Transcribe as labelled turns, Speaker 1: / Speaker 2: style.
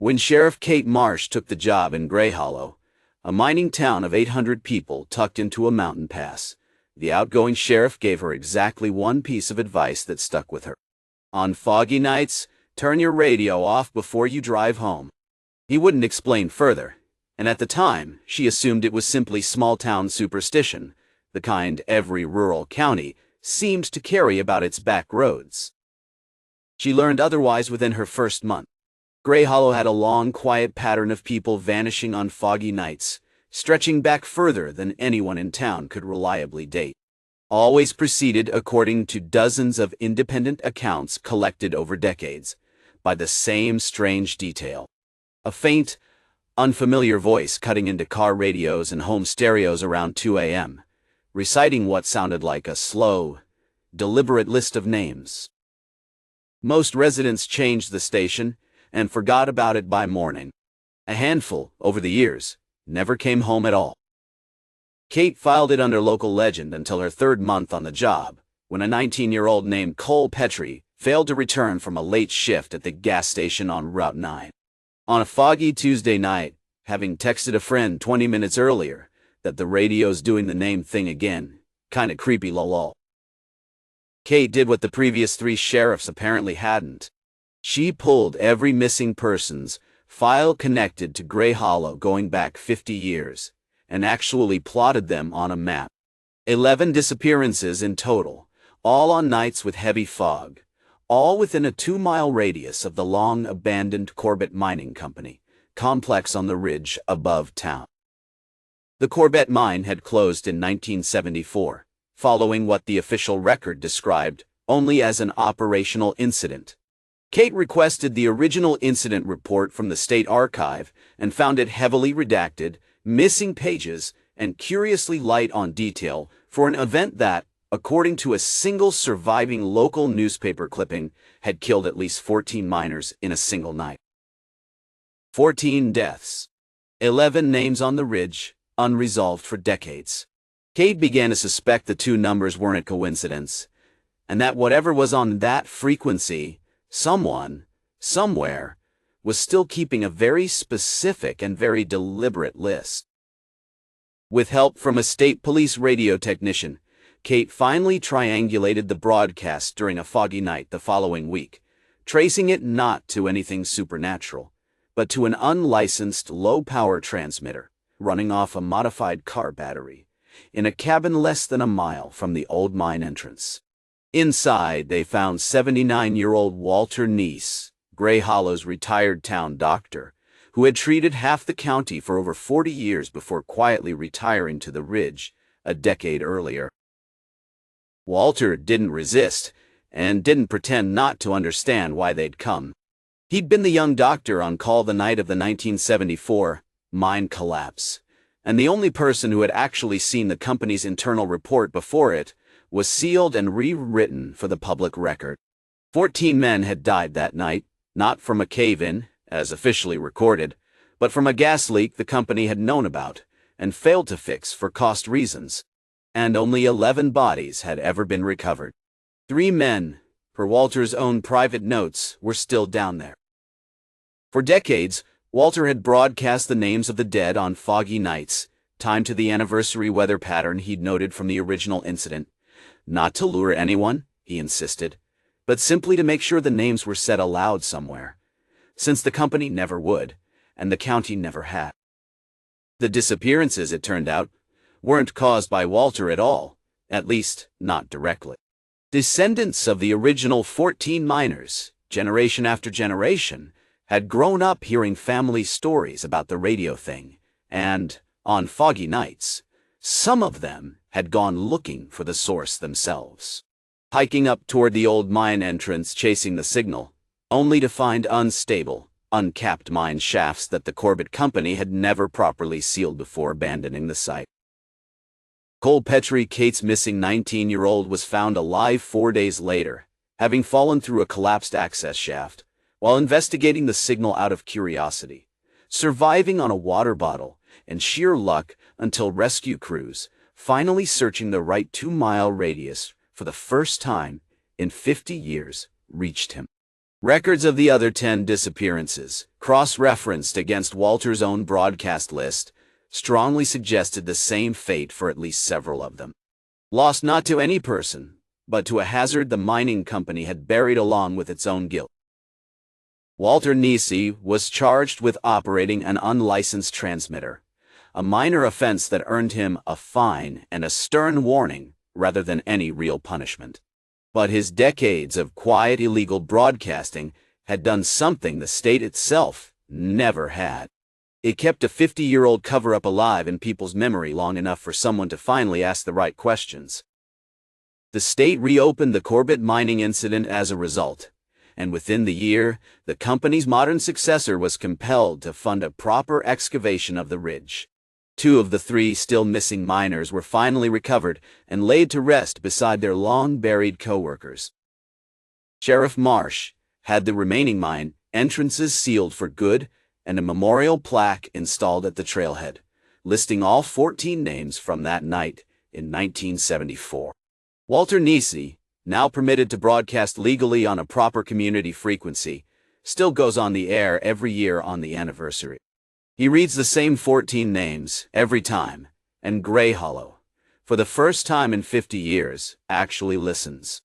Speaker 1: When Sheriff Kate Marsh took the job in Gray Hollow, a mining town of 800 people tucked into a mountain pass, the outgoing sheriff gave her exactly one piece of advice that stuck with her. On foggy nights, turn your radio off before you drive home. He wouldn't explain further, and at the time, she assumed it was simply small-town superstition, the kind every rural county seemed to carry about its back roads. She learned otherwise within her first month. Gray Hollow had a long, quiet pattern of people vanishing on foggy nights, stretching back further than anyone in town could reliably date. Always preceded, according to dozens of independent accounts collected over decades, by the same strange detail. A faint, unfamiliar voice cutting into car radios and home stereos around 2 a.m., reciting what sounded like a slow, deliberate list of names. Most residents changed the station and forgot about it by morning. A handful, over the years, never came home at all. Kate filed it under local legend until her third month on the job, when a 19-year-old named Cole Petrie failed to return from a late shift at the gas station on Route 9. On a foggy Tuesday night, having texted a friend 20 minutes earlier that the radio's doing the name thing again, kinda creepy lol. Kate did what the previous 3 sheriffs apparently hadn't. She pulled every missing persons file connected to Gray Hollow going back 50 years, and actually plotted them on a map. 11 disappearances in total, all on nights with heavy fog, all within a 2-mile radius of the long-abandoned Corbett Mining Company complex on the ridge above town. The Corbett mine had closed in 1974, following what the official record described only as an operational incident. Kate requested the original incident report from the state archive and found it heavily redacted, missing pages, and curiously light on detail for an event that, according to a single surviving local newspaper clipping, had killed at least 14 miners in a single night. 14 deaths. 11 names on the ridge, unresolved for decades. Kate began to suspect the 2 numbers weren't a coincidence, and that whatever was on that frequency, someone, somewhere, was still keeping a very specific and very deliberate list. With help from a state police radio technician, Kate finally triangulated the broadcast during a foggy night the following week, tracing it not to anything supernatural, but to an unlicensed low-power transmitter running off a modified car battery in a cabin less than a mile from the old mine entrance. Inside, they found 79-year-old Walter Neese, Gray Hollow's retired town doctor, who had treated half the county for over 40 years before quietly retiring to the ridge a decade earlier. Walter didn't resist, and didn't pretend not to understand why they'd come. He'd been the young doctor on call the night of the 1974 mine collapse, and the only person who had actually seen the company's internal report before it was sealed and rewritten for the public record. 14 men had died that night, not from a cave-in, as officially recorded, but from a gas leak the company had known about and failed to fix for cost reasons, and only 11 bodies had ever been recovered. 3 men, per Walter's own private notes, were still down there. For decades, Walter had broadcast the names of the dead on foggy nights, timed to the anniversary weather pattern he'd noted from the original incident. Not to lure anyone, he insisted, but simply to make sure the names were said aloud somewhere, since the company never would, and the county never had. The disappearances, it turned out, weren't caused by Walter at all, at least not directly. Descendants of the original 14 miners, generation after generation, had grown up hearing family stories about the radio thing, and, on foggy nights, some of them had gone looking for the source themselves, hiking up toward the old mine entrance chasing the signal, only to find unstable, uncapped mine shafts that the Corbett Company had never properly sealed before abandoning the site. Cole Petrie, Kate's missing 19-year-old, was found alive 4 days later, having fallen through a collapsed access shaft, while investigating the signal out of curiosity, surviving on a water bottle and sheer luck until rescue crews, finally searching the right 2-mile radius for the first time in 50 years, reached him. Records of the other 10 disappearances, cross-referenced against Walter's own broadcast list, strongly suggested the same fate for at least several of them. Lost not to any person, but to a hazard the mining company had buried along with its own guilt. Walter Nisi was charged with operating an unlicensed transmitter, a minor offense that earned him a fine and a stern warning rather than any real punishment. But his decades of quiet illegal broadcasting had done something the state itself never had. It kept a 50-year-old cover-up alive in people's memory long enough for someone to finally ask the right questions. The state reopened the Corbett mining incident as a result, and within the year, the company's modern successor was compelled to fund a proper excavation of the ridge. 2 of the 3 still missing miners were finally recovered and laid to rest beside their long-buried co-workers. Sheriff Marsh had the remaining mine entrances sealed for good and a memorial plaque installed at the trailhead, listing all 14 names from that night in 1974. Walter Nisi, now permitted to broadcast legally on a proper community frequency, still goes on the air every year on the anniversary. He reads the same 14 names every time, and Gray Hollow, for the first time in 50 years, actually listens.